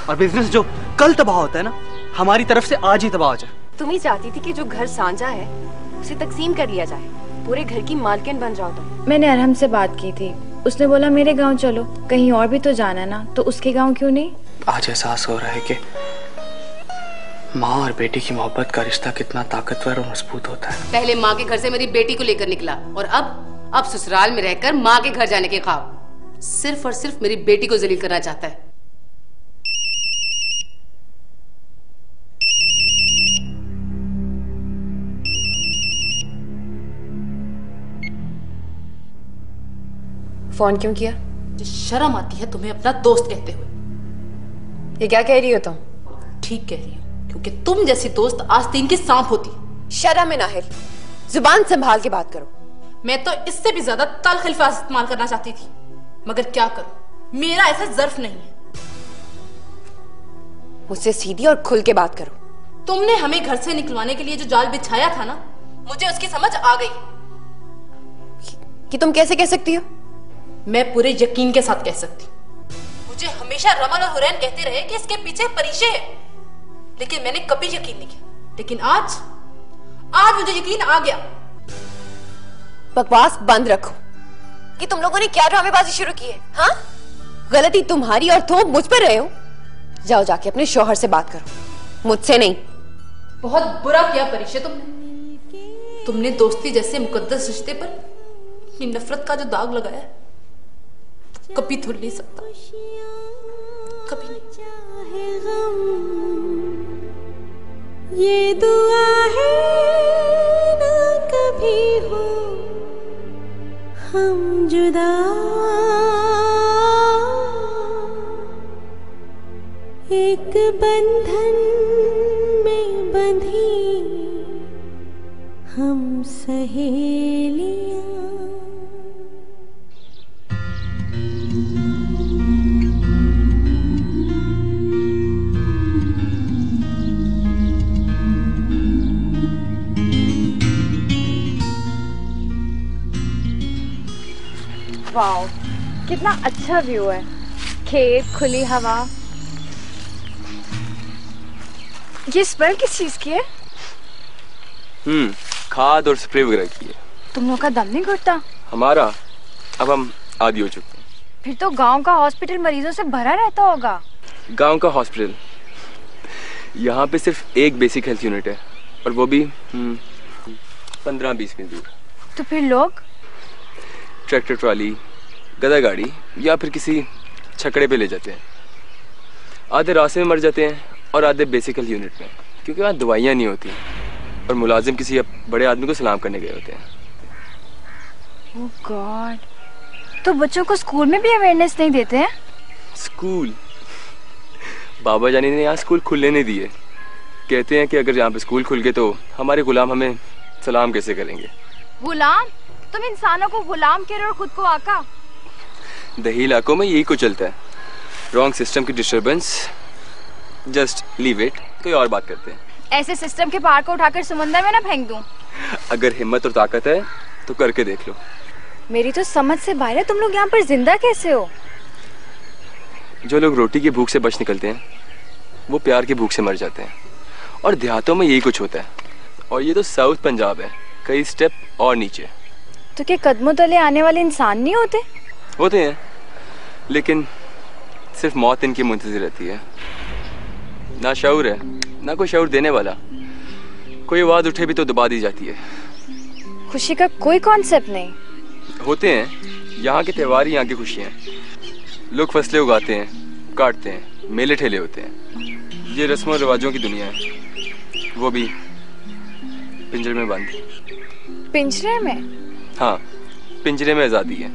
और बिजनेस जो कल तबाह होता है ना, हमारी तरफ से आज ही तबाह हो जाए। तुम ही चाहती थी कि जो घर साझा है उसे तकसीम कर लिया जाए, पूरे घर की मालकिन बन जाओ तुम। मैंने अरहम से बात की थी, उसने बोला मेरे गांव चलो, कहीं और भी तो जाना ना, तो उसके गांव क्यों नहीं। आज एहसास हो रहा है कि माँ और बेटी की मोहब्बत का रिश्ता कितना ताकतवर और मजबूत होता है। पहले माँ के घर से मेरी बेटी को लेकर निकला और अब ससुराल में रहकर माँ के घर जाने के ख्वाब। सिर्फ और सिर्फ मेरी बेटी को जलील करना चाहता है। फोन क्यों किया? शर्म आती है तुम्हें अपना दोस्त कहते हुए। ये क्या कह रही हो तुम? ठीक कह रही हूँ, क्योंकि तुम जैसी दोस्त आस्तीन की सांप होती। शर्म है नाहिल, जुबान संभाल के बात करो। मैं तो इससे भी ज्यादा तल्ख अल्फाज इस्तेमाल करना चाहती थी, मगर क्या करूं, मेरा ऐसा ज़र्फ नहीं है। मुझसे सीधी और खुल के बात करो। तुमने हमें घर से निकलवाने के लिए जो जाल बिछाया था ना, मुझे उसकी समझ आ गई। कि तुम कैसे कह सकती हो? मैं पूरे यकीन के साथ कह सकती हूँ। मुझे हमेशा रमन और हुरैन कहते रहे कि इसके पीछे परिशे है, लेकिन मैंने कभी यकीन नहीं किया। लेकिन आज मुझे यकीन आ गया। बकवास बंद रखो। कि तुम लोगों ने क्या ड्रामेबाजी शुरू की है? हाँ, गलती तुम्हारी और तुम मुझ पर रहे हो। जाओ जाके अपने शौहर से बात करो, मुझसे नहीं। बहुत बुरा किया परिशे तुमने दोस्ती जैसे मुकद्दस रिश्ते पर ये नफरत का जो दाग लगाया, कभी धुल नहीं सकता, कभी नहीं। ये दुआ है ना कभी हो हम जुदा, एक बंधन में बंधी हम सहेलियां। वाओ, कितना अच्छा व्यू है, खेत, खुली हवा। ये स्मेल किस चीज की है? खाद और स्प्रे वगैरह की है। तुम लोग का दम नहीं घुटता? हमारा अब हम आदी हो चुके हैं। फिर तो गांव का हॉस्पिटल मरीजों से भरा रहता होगा। गांव का हॉस्पिटल, यहाँ पे सिर्फ एक बेसिक हेल्थ यूनिट है, और वो भी 15-20 मिनट दूर। तो फिर लोग ट्रैक्टर ट्रॉली, गधा गाड़ी या फिर किसी छकड़े पे ले जाते हैं। आधे रास्ते में मर जाते हैं और आधे बेसिक हेल्थ यूनिट में, क्योंकि वहाँ दवाइयाँ नहीं होती और मुलाजिम किसी बड़े आदमी को सलाम करने गए होते हैं। ओह गॉड, तो बच्चों को स्कूल में भी अवेयरनेस नहीं देते हैं? स्कूल? बाबा जानी ने यहाँ स्कूल खुलने नहीं दिए। कहते हैं कि अगर यहाँ पे स्कूल खुल गए तो हमारे गुलाम हमें सलाम कैसे करेंगे। गुलाम? तुम इंसानों को गुलाम कह रहे हो और खुद को आका। दही इलाकों में यही कुछ चलता है। रॉन्ग सिस्टम की डिस्टर्बेंस, जस्ट लीव इट, कोई और बात करते हैं। ऐसे सिस्टम के पहाड़ को उठाकर समंदर में ना फेंक दूं? अगर हिम्मत और ताकत है तो करके देख लो। मेरी तो समझ से बाहर है, तुम लोग यहाँ पर जिंदा कैसे हो? जो लोग रोटी की भूख से बच निकलते हैं वो प्यार की भूख से मर जाते हैं, और देहातों में यही कुछ होता है। और ये तो साउथ पंजाब है, कई स्टेप और नीचे। तो क्या कदमों तले आने वाले इंसान नहीं होते? होते हैं, लेकिन सिर्फ मौत इनकी मुंतज़िर रहती है। ना शऊर है, ना कोई शऊर देने वाला। कोई आवाज़ उठे भी तो दबा दी जाती है। खुशी का कोई कॉन्सेप्ट नहीं। होते हैं, यहाँ के त्यौहार ही यहाँ की खुशियाँ। लोग फसलें उगाते हैं, काटते हैं, मेले ठेले होते हैं। ये रस्मों और रिवाजों की दुनिया है, वो भी पिंजरे में बंद। पिंजरे में? हाँ, पिंजरे में आज़ादी है।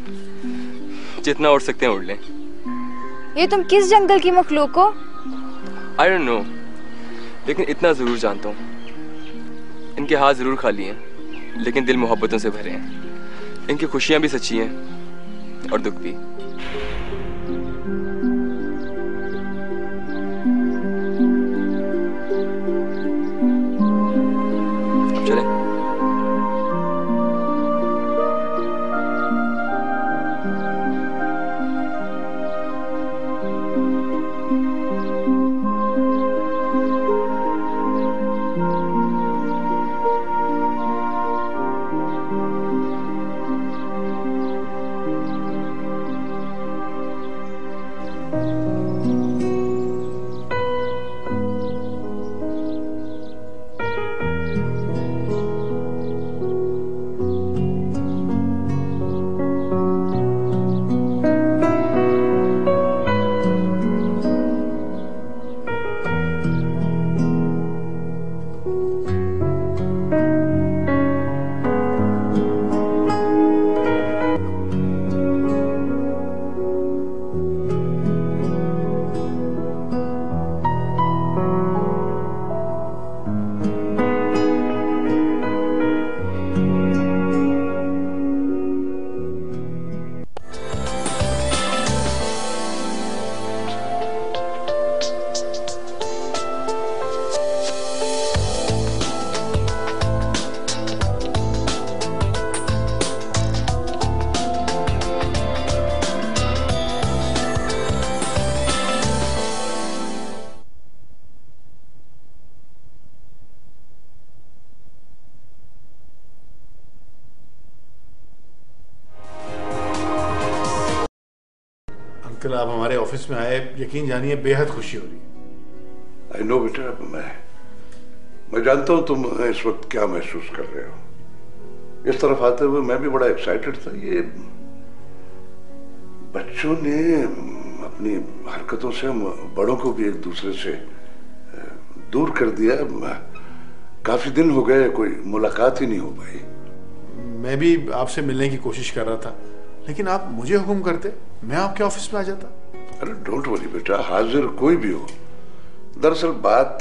जितना उड़ सकते हैं उड़ लें। ये तुम किस जंगल की मखलूक हो? I don't know, लेकिन इतना ज़रूर जानता हूँ, इनके हाथ ज़रूर खाली हैं, लेकिन दिल मोहब्बतों से भरे हैं। इनकी खुशियाँ भी सच्ची हैं और दुख भी। कल आप हमारे ऑफिस में आए, यकीन जानिए बेहद खुशी हो रही है। आई नो बेटा, मैं जानता हूँ तुम इस वक्त क्या महसूस कर रहे हो। इस तरफ आते हुए मैं भी बड़ा एक्साइटेड था। ये बच्चों ने अपनी हरकतों से हम बड़ों को भी एक दूसरे से दूर कर दिया। काफी दिन हो गए, कोई मुलाकात ही नहीं हो पाई। मैं भी आपसे मिलने की कोशिश कर रहा था, लेकिन आप मुझे हुक्म करते, मैं आपके ऑफिस में आ जाता। अरे डोंट वरी बेटा, हाजिर कोई भी हो। दरअसल बात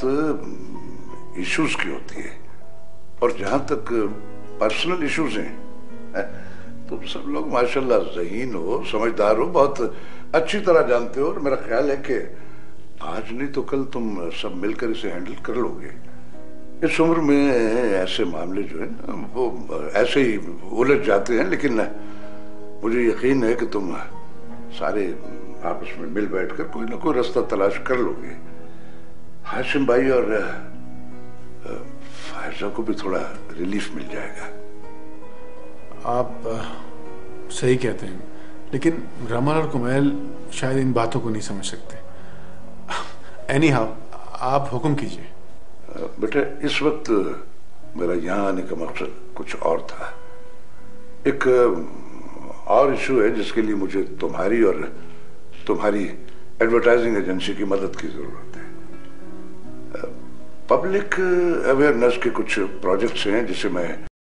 इश्यूज की होती है, और जहां तक पर्सनल इश्यूज हैं, तुम सब लोग माशाल्लाह ज़हीन हो, समझदार हो, बहुत अच्छी तरह जानते हो, और मेरा ख्याल है कि आज नहीं तो कल तुम सब मिलकर इसे हैंडल कर लोगे। इस उम्र में ऐसे मामले जो है ना, वो ऐसे ही उलझ जाते हैं, लेकिन मुझे यकीन है कि तुम सारे आपस में मिल बैठकर कोई ना कोई रास्ता तलाश कर लोगे। हाशिम भाई और फायजा को भी थोड़ा रिलीफ मिल जाएगा। आप सही कहते हैं, लेकिन रमल और कुमैल शायद इन बातों को नहीं समझ सकते। एनीहाउ, आप हुक्म कीजिए। बेटा, इस वक्त मेरा यहाँ आने का मकसद कुछ और था। एक और इशू है जिसके लिए मुझे तुम्हारी और तुम्हारी एडवर्टाइजिंग एजेंसी की मदद की जरूरत है। पब्लिक अवेयरनेस के कुछ प्रोजेक्ट्स हैं जिसे मैं